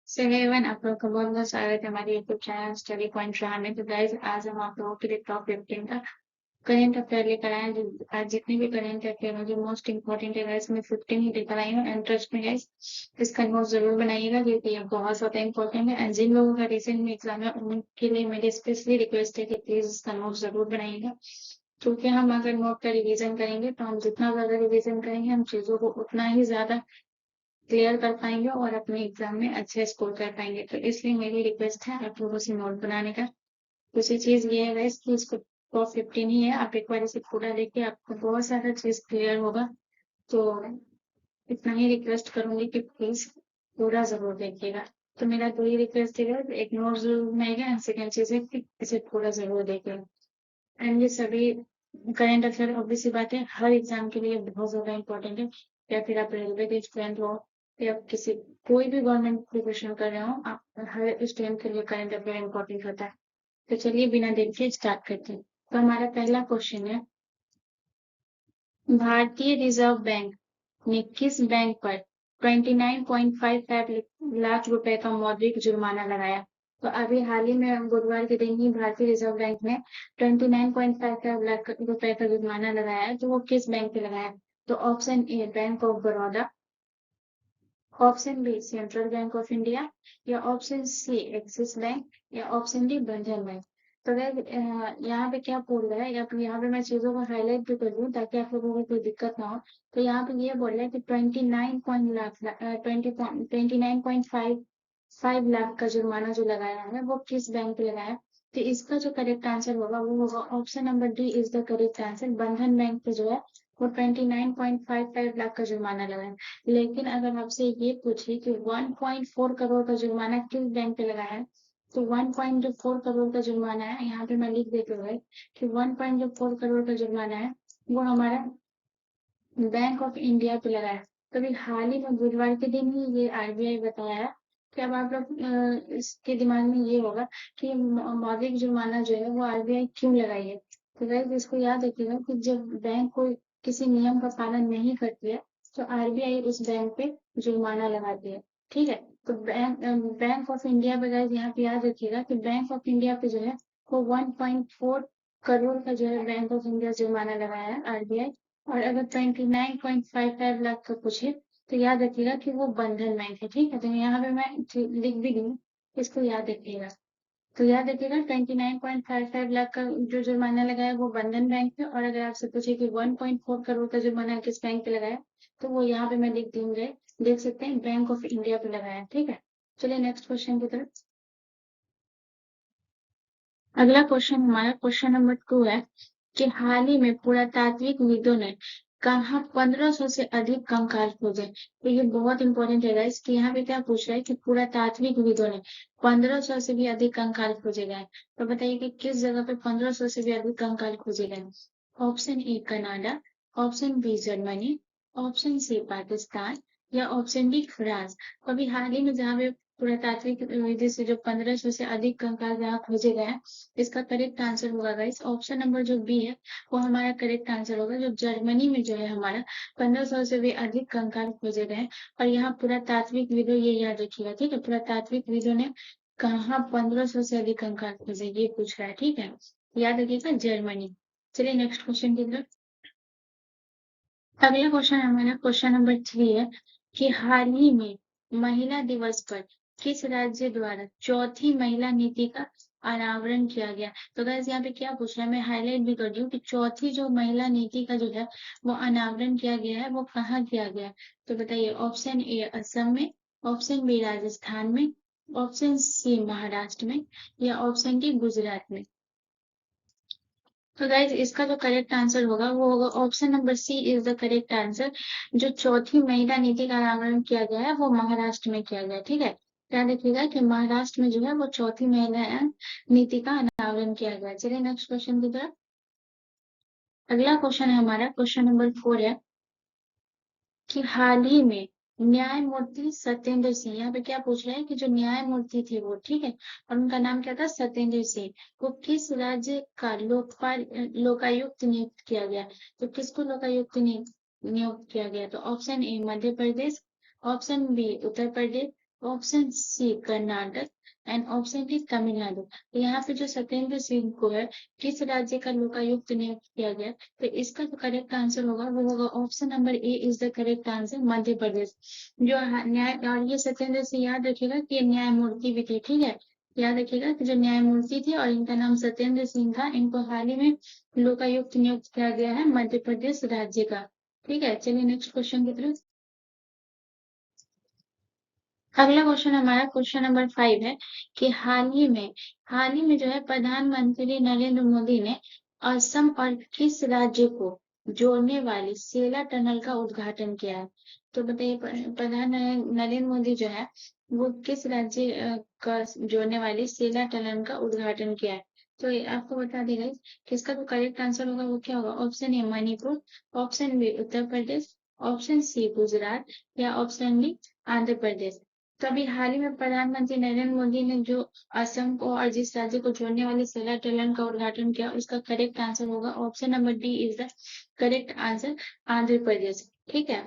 सो hey everyone, आप लोग का बहुत बहुत स्वागत है हमारे यूट्यूब चैनल स्टडी पॉइंट रहा में। तो गाइज आज हम आप लोगों के लिए टॉप 15 का करंट अफेयर लेकर आए हैं। आज जितने भी करंट अफेयर हैं जो मोस्ट इंपॉर्टेंट है गाइज, मैं 15 ही लेकर आई हूँ। इंटरेस्ट में गाइज इसका नोट जरूर बनाइएगा क्योंकि ये बहुत ज्यादा इंपॉर्टेंट है। एंड जिन लोगों का रिसेंट में एग्जाम है उनके लिए मेरी स्पेशली रिक्वेस्ट है कि प्लीज इसका नोट जरूर बनाइएगा, क्योंकि हम अगर नोट का रिवीजन करेंगे तो हम जितना ज्यादा रिवीजन करेंगे हम चीजों को उतना ही ज्यादा क्लियर कर पाएंगे और अपने एग्जाम में अच्छे स्कोर कर पाएंगे। तो इसलिए मेरी रिक्वेस्ट है आप लोगों से नोट बनाने का। दूसरी चीज ये है गाइस कि इसको टॉप 15 ही है, आप एक बार इसे पूरा देखिए, आपको बहुत सारा चीज क्लियर होगा। तो इतना ही रिक्वेस्ट करूंगी कि प्लीज पूरा जरूर देखिएगा। तो मेरा दो ही रिक्वेस्ट है, एक नोट जरूर बनाएगा एंड सेकेंड चीज है कि इसे पूरा जरूर देखिएगा। एंड ये सभी करंट अफेयर ऑब्वियसली बात है हर एग्जाम के लिए बहुत ज्यादा इंपॉर्टेंट है। या फिर आप रेलवे के स्टूडेंट हो या किसी कोई भी गवर्नमेंट प्रिपरेशन कर रहे हो, आप हर स्टूडेंट के लिए करंट अफेयर इंपॉर्टेंट होता है। तो चलिए बिना देर के स्टार्ट करते हैं। तो हमारा पहला क्वेश्चन है, भारतीय रिजर्व बैंक ने किस बैंक पर 29.55 लाख रुपए का मौद्रिक जुर्माना लगाया? तो अभी हाल ही में बुधवार के दिन ही भारतीय रिजर्व बैंक ने 29.55 लाख रुपए का जुर्माना लगाया है। तो वो किस बैंक पे लगाया? तो option A Bank of Baroda, option B Central Bank of India, या ऑप्शन सी एक्सिस बैंक, या ऑप्शन डी बंधन बैंक। तो यहाँ पे क्या बोल रहा है, या फिर यहाँ पे मैं चीजों को हाईलाइट भी कर दूं ताकि आप लोगों को कोई दिक्कत ना हो। तो यहाँ पे ये बोल रहा है कि 29.5 लाख का जुर्माना जो लगाया है वो किस बैंक पे लगाया है? तो इसका जो करेक्ट आंसर होगा वो होगा option number D is the correct answer. बंधन बैंक पे जो है वो 29.55 लाख का जुर्माना लगाया। लेकिन अगर आपसे ये पूछे कि 1.4 करोड़ का जुर्माना किस बैंक पे लगा है, तो 1.4 करोड़ का जुर्माना है, यहाँ पे मैं लिख देती हूँ कि 1.4 करोड़ का जुर्माना है वो हमारा बैंक ऑफ इंडिया पे लगा है। तो अभी हाल ही में बुधवार के दिन ही ये आरबीआई बताया है। कि अब आप लोग इसके दिमाग में ये होगा कि मौद्रिक जुर्माना जो है वो आरबीआई क्यों लगाई है। तो गाइस इसको याद रखिएगा कि जब बैंक कोई किसी नियम का पालन नहीं करती है तो आरबीआई उस बैंक पे जुर्माना लगाती है। ठीक है, तो बैंक ऑफ इंडिया पे गाइस यहाँ पे याद रखिएगा कि बैंक ऑफ इंडिया पे जो है वो 1.4 करोड़ का जो है बैंक ऑफ इंडिया जुर्माना लगाया है आरबीआई। और अगर 29.55 लाख का पूछे तो याद रखिएगा कि वो बंधन बैंक है। ठीक है, तो यहाँ पे मैं लिख भी दूँ, इसको याद रखिएगा। तो याद रखिएगा 29.55 लाख का जो जुर्माना लगाया वो बंधन बैंक पे, और अगर आपसे पूछे कि 1.4 करोड़ का जुर्माना किस बैंक पे लगाया तो वो यहाँ पे मैं लिख दूंगे, देख सकते हैं बैंक ऑफ इंडिया पे लगाया। ठीक है, चलिए नेक्स्ट क्वेश्चन की तरफ। अगला क्वेश्चन हमारा क्वेश्चन नंबर 2 है कि हाल ही में पुरातात्विक विदों ने कहा 1500 से अधिक कंकाल खोजे। तो ये बहुत इंपॉर्टेंट है गाइस कि यहाँ पे क्या पूछ रहा है कि पुरातात्विक विदों ने 1500 से भी अधिक कंकाल खोजे गए। तो बताइए कि किस जगह पे 1500 से भी अधिक कंकाल खोजे गए? Option A Canada, option B Germany, option C Pakistan, या ऑप्शन डी फ्रांस। तो अभी हाल ही में जहाँ पे पुरातात्विक विधि से जो 1500 से अधिक कंकाल जहाँ खोजे गए हैं, इसका करेक्ट आंसर होगा गाइस ऑप्शन नंबर जो बी है वो हमारा करेक्ट आंसर होगा। जो जर्मनी में जो है हमारा 1500 से भी अधिक कंकाल खोजे गए। और यहाँ पुरातात्विक विदों ये याद रखिएगा, ठीक है, पुरातात्विक विदों ने कहाँ 1500 से अधिक कंकाल खोजे ये पूछ रहा है। ठीक है, याद रखिएगा जर्मनी। चलिए नेक्स्ट क्वेश्चन की तरफ। अगला क्वेश्चन हमारा क्वेश्चन नंबर 3 है कि हाल ही में महिला दिवस पर किस राज्य द्वारा चौथी महिला नीति का अनावरण किया गया? तो गाइस यहाँ पे क्या पूछ रहा है, मैं हाईलाइट भी कर दूं कि चौथी जो महिला नीति का जो है वो अनावरण किया गया है वो कहाँ किया गया? तो बताइए ऑप्शन ए असम में, ऑप्शन बी राजस्थान में, ऑप्शन सी महाराष्ट्र में, या ऑप्शन डी गुजरात में। तो गाइज इसका जो करेक्ट आंसर होगा वो होगा option number C is the correct answer. जो चौथी महिला नीति का अनावरण किया गया है वो महाराष्ट्र में किया गया है। ठीक है, ध्यान रखिएगा कि महाराष्ट्र में जो है वो चौथी महिला नीति का अनावरण किया गया है। चलिए नेक्स्ट क्वेश्चन की तरफ। अगला क्वेश्चन है हमारा क्वेश्चन नंबर 4 है कि हाल ही में न्यायमूर्ति सत्येंद्र सिंह, यहाँ पे क्या पूछ रहा है कि जो न्यायमूर्ति थे वो, ठीक है, और उनका नाम क्या था, सत्येंद्र सिंह, वो किस राज्य का लोकपाल लोकायुक्त नियुक्त किया गया? तो किसको लोकायुक्त नियुक्त किया गया? तो option A Madhya Pradesh, option B Uttar Pradesh, option C Karnataka and option D Tamil Nadu. तो यहाँ पे जो सत्येंद्र सिंह को है किस राज्य का लोकायुक्त नियुक्त किया गया, तो इसका जो करेक्ट आंसर होगा वो होगा option number A is the correct answer, Madhya Pradesh. जो न्याय, और ये सत्येंद्र सिंह याद रखिएगा कि ये न्यायमूर्ति भी थे, ठीक है। याद रखिएगा कि जो न्यायमूर्ति थे और इनका नाम सत्येंद्र सिंह था, इनको हाल ही में लोकायुक्त नियुक्त किया गया है मध्य प्रदेश राज्य का। ठीक है, चलिए नेक्स्ट क्वेश्चन की तरफ। अगला क्वेश्चन हमारा क्वेश्चन नंबर 5 है कि हाल ही में जो है प्रधानमंत्री नरेंद्र मोदी ने असम और किस राज्य को जोड़ने वाली सेला टनल का उद्घाटन किया है। तो बताइए प्रधान नरेंद्र मोदी जो है वो किस राज्य का जोड़ने वाली सेला टनल का उद्घाटन किया है। तो ये आपको बता देगा कि इसका जो करेक्ट आंसर होगा वो क्या होगा। Option A Manipur, option B Uttar Pradesh, option C Gujarat या ऑप्शन डी आंध्र प्रदेश। तो अभी हाल ही में प्रधानमंत्री नरेंद्र मोदी ने जो असम को और जिस राज्य को जोड़ने वाली सोलर टनल का उद्घाटन किया, उसका करेक्ट आंसर होगा option number D is the correct answer, Andhra Pradesh. ठीक है,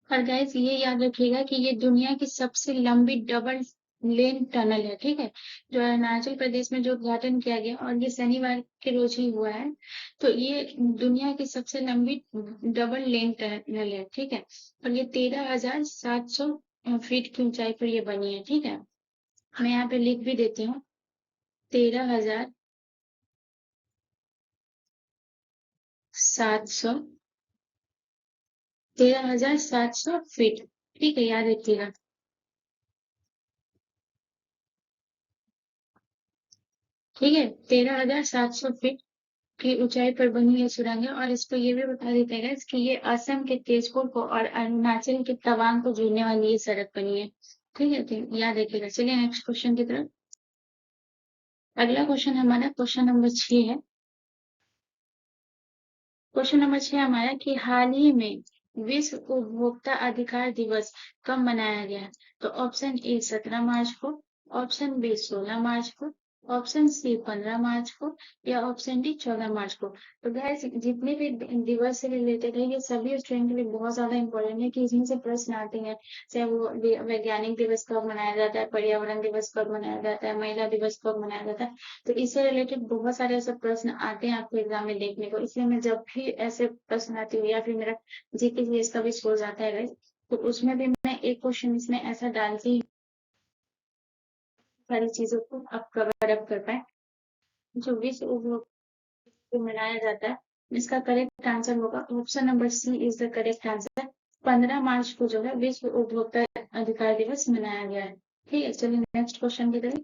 और गाइस ये याद रखिएगा कि ये दुनिया की सबसे लंबी डबल लेन टनल है। ठीक है, जो अरुणाचल प्रदेश में जो उद्घाटन किया गया और ये शनिवार के रोज ही हुआ है। तो ये दुनिया की सबसे लंबी डबल लेन टनल है। ठीक है, और ये 13,700 फीट की ऊंचाई पर ये बनी है। ठीक है, मैं यहाँ पे लिख भी देती हूँ, 13,700, 13,700 फीट। ठीक है, याद रखिएगा। ठीक है, 13,700 फीट की ऊंचाई पर बनी है सुरंग है, और इसको ये भी बता देते हैं guys कि ये असम के तेजपुर को और अरुणाचल के तवांग को जोड़ने वाली ये सड़क बनी है। ठीक है, तो याद रखिएगा। चलिए नेक्स्ट क्वेश्चन की तरफ। अगला क्वेश्चन हमारा क्वेश्चन नंबर 6 है। क्वेश्चन नंबर 6 हमारा कि हाल ही में विश्व उपभोक्ता अधिकार दिवस कब मनाया गया है। तो ऑप्शन ए 17 मार्च को, ऑप्शन बी 16 मार्च को, ऑप्शन सी 15 मार्च को या ऑप्शन डी 14 मार्च को। तो गैस जितने भी दिवस से रिलेटेड है ये सभी स्टूडेंट के लिए बहुत ज्यादा इंपॉर्टेंट है कि इसमें से प्रश्न आते हैं। चाहे वो वैज्ञानिक दिवस कब मनाया जाता है, पर्यावरण दिवस कब मनाया जाता है, महिला दिवस कब मनाया जाता है। तो इससे रिलेटेड बहुत सारे ऐसे प्रश्न आते हैं आपको एग्जाम में देखने को, इसलिए मैं जब भी ऐसे प्रश्न आती हूँ या फिर मेरा जीके जीएस का भी स्कोर जाता है guys, तो उसमें भी मैं एक क्वेश्चन इसमें ऐसा डालती हूँ सारी चीजों को आप कवर अप कर पाए। जो विश्व उपभोक्ता मनाया जाता है, इसका करेक्ट आंसर होगा option number C is the correct answer. 15 मार्च को जो है विश्व उपभोक्ता अधिकार दिवस मनाया गया है। ठीक है, चलिए नेक्स्ट क्वेश्चन की तरफ।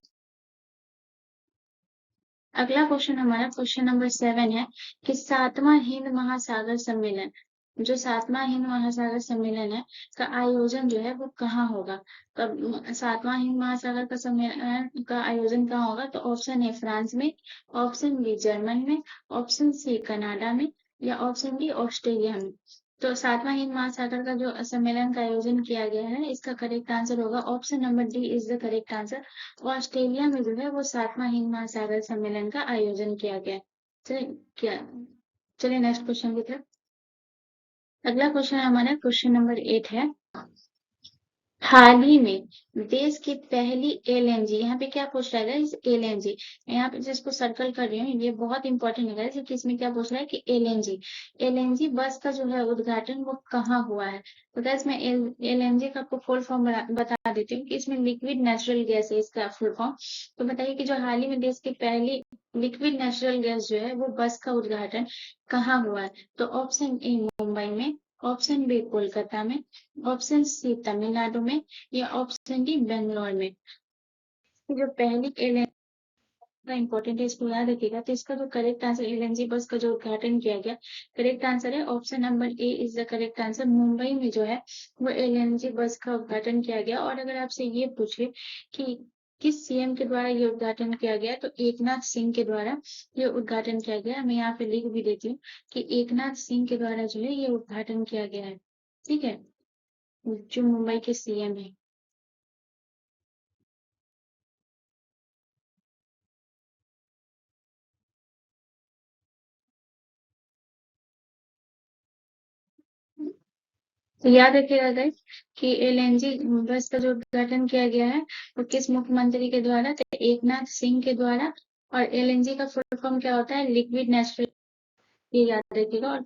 अगला क्वेश्चन हमारा क्वेश्चन नंबर 7 है कि सातवां हिंद महासागर सम्मेलन, जो सातवां हिंद महासागर सम्मेलन है का आयोजन जो है वो कहाँ होगा। कब सातवां हिंद महासागर का सम्मेलन का आयोजन कहाँ होगा। तो ऑप्शन ए फ्रांस में, ऑप्शन बी जर्मन में, ऑप्शन सी कनाडा में या ऑप्शन डी ऑस्ट्रेलिया में। तो सातवां हिंद महासागर का जो सम्मेलन का आयोजन किया गया है, इसका करेक्ट आंसर होगा option number D is the correct answer. Australia में जो है वो सातवां हिंद महासागर सम्मेलन का आयोजन किया गया। चलिए क्या चलिए नेक्स्ट क्वेश्चन की तरफ। अगला क्वेश्चन हमारा क्वेश्चन नंबर 8 है। हाल ही में देश की पहली एलएनजी, यहाँ पे क्या पूछ रहा है इस एलएनजी, यहाँ पे जिसको सर्कल कर रही हूँ ये बहुत इंपॉर्टेंट है guys, कि इसमें क्या पूछ रहा है कि एलएनजी, एलएनजी बस का जो है उद्घाटन वो कहाँ हुआ है। तो गैस मैं एलएनजी का आपको फुल फॉर्म बता देती हूँ कि इसमें लिक्विड नेचुरल गैस है इसका फुल फॉर्म। तो बताइए कि जो हाल ही में देश की पहली लिक्विड नेचुरल गैस जो है वो बस का उद्घाटन कहाँ हुआ है। तो ऑप्शन ए मुंबई में, ऑप्शन बी कोलकाता में, ऑप्शन सी तमिलनाडु में या ऑप्शन डी बेंगलोर में। जो पहली एलएनजी का इम्पोर्टेंट है इसको याद रखिएगा। तो इसका जो करेक्ट आंसर एलएनजी बस का जो उद्घाटन किया गया, करेक्ट आंसर है option number A is the correct answer. Mumbai में जो है वो एलएनजी बस का उद्घाटन किया गया। और अगर आपसे ये पूछे कि किस सीएम के द्वारा ये उद्घाटन किया गया, तो एकनाथ सिंह के द्वारा ये उद्घाटन किया गया। मैं यहाँ पे लिख भी देती हूँ कि एकनाथ सिंह के द्वारा जो है ये उद्घाटन किया गया है। ठीक है, जो मुंबई के सीएम है। तो याद रखिएगा गाइस कि एलएनजी बस का जो उद्घाटन किया गया है वो किस मुख्यमंत्री के द्वारा, तो एकनाथ सिंह के द्वारा। और एलएनजी का फुल फॉर्म क्या होता है, लिक्विड नेचुरल, ये याद रखिएगा। और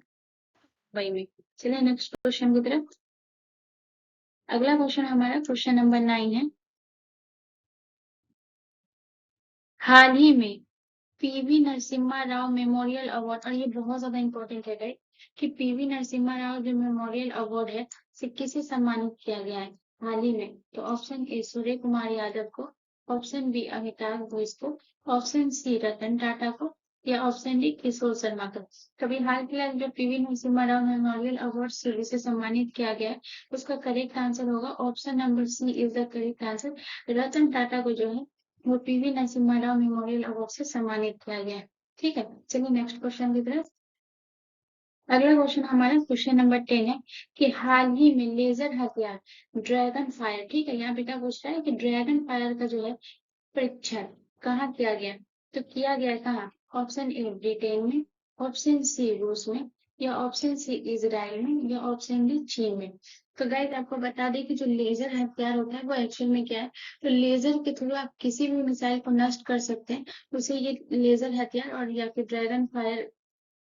वही में चलिए नेक्स्ट क्वेश्चन की तरफ। अगला क्वेश्चन हमारा क्वेश्चन नंबर 9 है। हाल ही में PV Narasimha Rao memorial award, और ये बहुत ज्यादा इंपॉर्टेंट है गाइस कि पीवी नरसिम्हा राव जो मेमोरियल अवार्ड है से किसे सम्मानित किया गया है हाल ही में। तो ऑप्शन ए सूर्य कुमार यादव को, ऑप्शन बी अमिताभ घोष को, ऑप्शन सी रतन टाटा को, या ऑप्शन डी किशोर शर्मा को। कभी हाल फिलहाल जो पीवी नरसिम्हा राव मेमोरियल अवार्ड से जिसे सम्मानित किया गया है उसका करेक्ट आंसर होगा option number C is the correct answer. Ratan Tata को जो है वो पीवी नरसिम्हा राव मेमोरियल अवार्ड से सम्मानित किया गया है। ठीक है, चलिए नेक्स्ट क्वेश्चन की तरफ। अगला क्वेश्चन हमारा क्वेश्चन नंबर 10 है कि हाल ही में लेजर हथियार ड्रैगन फायर, ठीक है, यहाँ पे क्या पूछ रहा है कि ड्रैगन फायर का जो है परीक्षण कहाँ किया गया, तो किया गया कहाँ। ऑप्शन ए ब्रिटेन में, ऑप्शन सी रूस में, या ऑप्शन सी इजराइल में, या ऑप्शन डी चीन में। तो गाइस आपको बता दें कि जो लेजर हथियार होता है वो एक्चुअल में क्या है, तो लेजर के थ्रू आप किसी भी मिसाइल को नष्ट कर सकते हैं, उसे ये लेजर हथियार और या फिर ड्रैगन फायर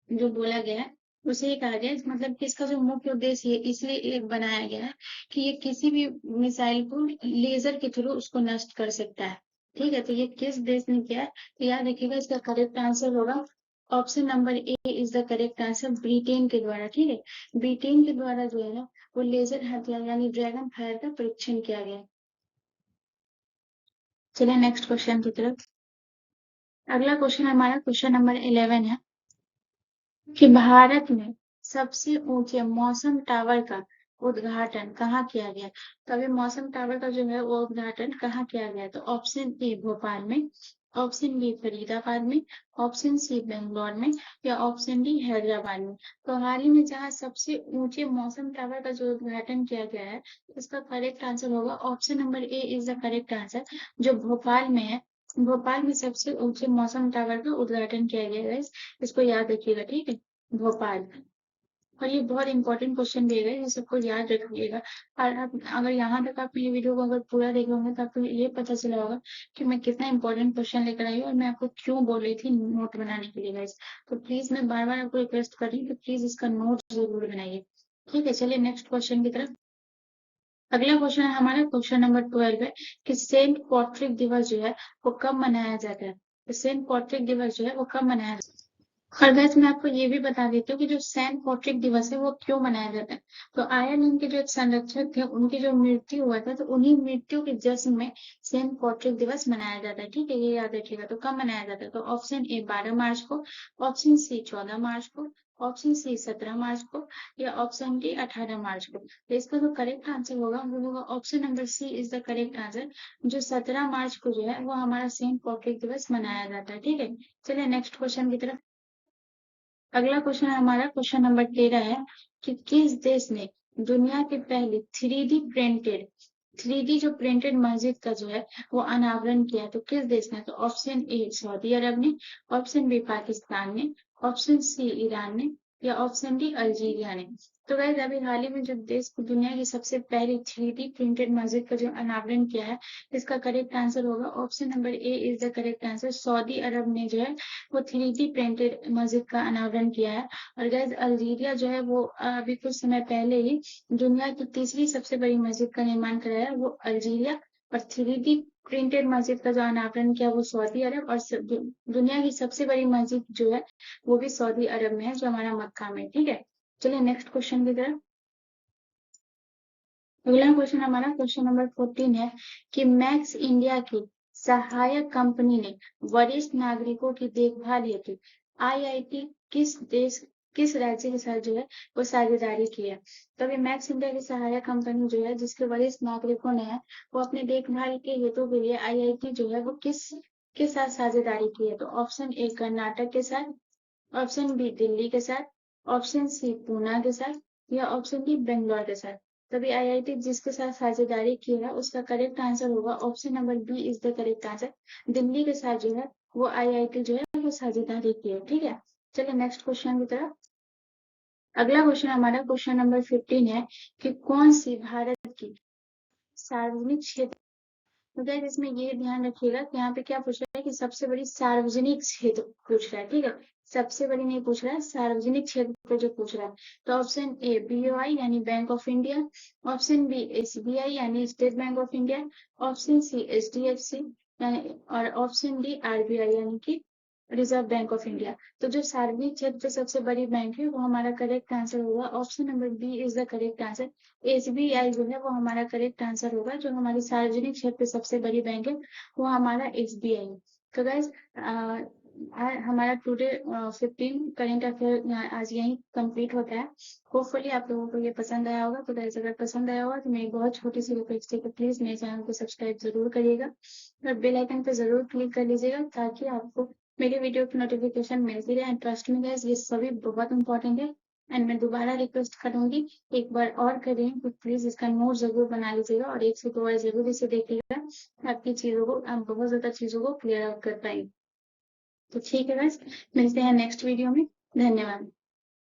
जो बोला गया है उसे ये कहा गया है। मतलब कि इसका जो मुख्य उद्देश्य है इसलिए ये बनाया गया है कि ये किसी भी मिसाइल को लेजर के थ्रू उसको नष्ट कर सकता है। ठीक है, तो ये किस देश ने किया है, तो याद रखिएगा इसका करेक्ट आंसर होगा option number A is the correct answer, Britain के द्वारा। ठीक है, ब्रिटेन के द्वारा जो है ना वो लेजर हथियार यानी ड्रैगन फायर का परीक्षण किया गया। चलिए नेक्स्ट क्वेश्चन की तरफ। अगला क्वेश्चन हमारा क्वेश्चन नंबर 11 है कि भारत में सबसे ऊंचे मौसम टावर का उद्घाटन कहाँ किया गया। तो अभी मौसम टावर का जो है वो उद्घाटन कहाँ किया गया, तो ऑप्शन ए भोपाल में, ऑप्शन बी फरीदाबाद में, ऑप्शन सी बेंगलोर में, या ऑप्शन डी हैदराबाद में। तो हाल ही में जहाँ सबसे ऊंचे मौसम टावर का जो उद्घाटन किया गया है इसका करेक्ट आंसर होगा option number A is the correct answer, जो भोपाल में है। भोपाल में सबसे ऊंचे मौसम टावर का उद्घाटन किया गया है, इसको याद रखिएगा। ठीक है, भोपाल। और ये बहुत इंपॉर्टेंट क्वेश्चन दिए गए, ये सबको याद रखिएगा। और आप अगर यहाँ तक आप ये वीडियो को अगर पूरा देखे होंगे तो आपको ये पता चला होगा कि मैं कितना इंपॉर्टेंट क्वेश्चन लेकर आई हूँ और मैं आपको क्यों बोल रही थी नोट बनाने के लिए गाइस। तो प्लीज मैं बार बार आपको रिक्वेस्ट कर रही हूँ कि प्लीज इसका नोट जरूर बनाइए। ठीक है, चलिए नेक्स्ट क्वेश्चन की तरफ। अगला क्वेश्चन है हमारा क्वेश्चन नंबर 12 है कि सेंट पैट्रिक दिवस जो है वो कब मनाया जाता है। तो सेंट पैट्रिक दिवस जो है वो कब मनाया जाता है। और वैसे मैं आपको ये भी बता देती हूँ कि जो सेंट पैट्रिक दिवस है वो क्यों मनाया जाता है। तो आयरलैंड के जो एक संरक्षक थे उनकी जो मृत्यु हुआ था तो उन्हीं मृत्यु के जश्न में सेंट पैट्रिक दिवस मनाया जाता है। ठीक है, ये याद रखिएगा। तो कब मनाया जाता है, तो ऑप्शन ए 12 मार्च को, ऑप्शन सी 14 मार्च को, ऑप्शन सी 17 मार्च को, या ऑप्शन डी 18 मार्च को। तो इसका जो करेक्ट आंसर होगा वो होगा option number C is the correct answer, जो 17 मार्च को जो है वो हमारा सेंट पैट्रिक दिवस मनाया जाता है। ठीक है, चलिए नेक्स्ट क्वेश्चन की तरफ। अगला क्वेश्चन हमारा क्वेश्चन नंबर 13 है कि किस देश ने दुनिया की पहली 3D जो प्रिंटेड मस्जिद का जो है वो अनावरण किया, तो किस देश ने, तो ऑप्शन ए सऊदी अरब ने, ऑप्शन बी पाकिस्तान ने, ऑप्शन सी ईरान ने, या ऑप्शन डी अल्जीरिया ने। तो गाइस अभी हाल ही में जो देश को दुनिया की सबसे पहली 3D प्रिंटेड मस्जिद का जो अनावरण किया है इसका करेक्ट आंसर होगा option number A is the correct answer, सऊदी अरब ने जो है वो 3D प्रिंटेड मस्जिद का अनावरण किया है। और गैस अल्जीरिया जो है वो अभी कुछ समय पहले ही दुनिया की तीसरी सबसे बड़ी मस्जिद का निर्माण कराया वो अल्जीरिया। और 3D प्रिंटेड मस्जिद का जो अनावरण किया वो सऊदी अरब। और दुनिया की सबसे बड़ी मस्जिद जो है वो भी सऊदी अरब में है, जो हमारा मक्का में। ठीक है, चलिए नेक्स्ट क्वेश्चन की तरफ। अगला क्वेश्चन हमारा क्वेश्चन नंबर 14 है कि मैक्स इंडिया की सहायक कंपनी ने वरिष्ठ नागरिकों की देखभाल हेतु आईआईटी किस राज्य के साथ जो है वो साझेदारी की है। तो अभी मैक्स इंडिया की सहायक कंपनी जो है जिसके वरिष्ठ नागरिकों ने है वो अपने देखभाल के हेतु के लिए आईआईटी जो है वो किस के साथ साझेदारी की है। तो ऑप्शन ए कर्नाटक के साथ, ऑप्शन बी दिल्ली के साथ, ऑप्शन सी पूना के साथ, या ऑप्शन डी बेंगलोर के साथ। तभी आईआईटी जिसके साथ साझेदारी की है उसका करेक्ट आंसर होगा option number B is the correct answer, Delhi के साथ जो है वो आईआईटी जो है वो साझेदारी की है। ठीक है, चलिए नेक्स्ट क्वेश्चन की तरफ। अगला क्वेश्चन हमारा क्वेश्चन नंबर 15 है कि कौन सी भारत की सार्वजनिक क्षेत्र, तो गाइस इसमें ये ध्यान रखिएगा कि यहाँ पे क्या पूछ रहा है कि सबसे बड़ी सार्वजनिक क्षेत्र पूछ रहा है, ठीक है। सबसे बड़ी नहीं पूछ रहा है, सार्वजनिक क्षेत्र पे जो पूछ रहा है। तो ऑप्शन ए बीओआई यानी bank of India, option B SBI यानी state bank of India, option C HDFC यानी, और ऑप्शन डी आरबीआई यानी कि रिजर्व बैंक ऑफ इंडिया। तो जो सार्वजनिक क्षेत्र पे सबसे बड़ी बैंक है वो हमारा करेक्ट आंसर होगा, option number B is the correct answer. SBI जो है वो हमारा करेक्ट आंसर होगा। जो हमारी सार्वजनिक क्षेत्र पे सबसे बड़ी बैंक है वो हमारा एसबीआई है। तो गाइज हमारा टुडे 15 करेंट अफेयर आज यही कंप्लीट होता है। होपफुली आप लोगों को ये पसंद आया होगा। तो गाइज अगर पसंद आया होगा तो मेरी बहुत छोटी सी रिक्वेस्ट है कि प्लीज मेरे चैनल को सब्सक्राइब जरूर करिएगा और बेल आइकन पे जरूर क्लिक कर लीजिएगा ताकि आपको मेरे वीडियो की नोटिफिकेशन मिलती रहे। एंड ट्रस्ट मी गाइस ये सभी बहुत इंपॉर्टेंट है। एंड मैं दोबारा रिक्वेस्ट करूंगी एक बार और कर रही हूँ कि प्लीज इसका नोट जरूर बना लीजिएगा और एक से दो बार जरूर इसे देखिएगा। आपकी चीजों को, आप बहुत ज्यादा चीजों को क्लियर आउट कर पाएंगे। तो ठीक है गाइस, मिलते हैं नेक्स्ट वीडियो में। धन्यवाद।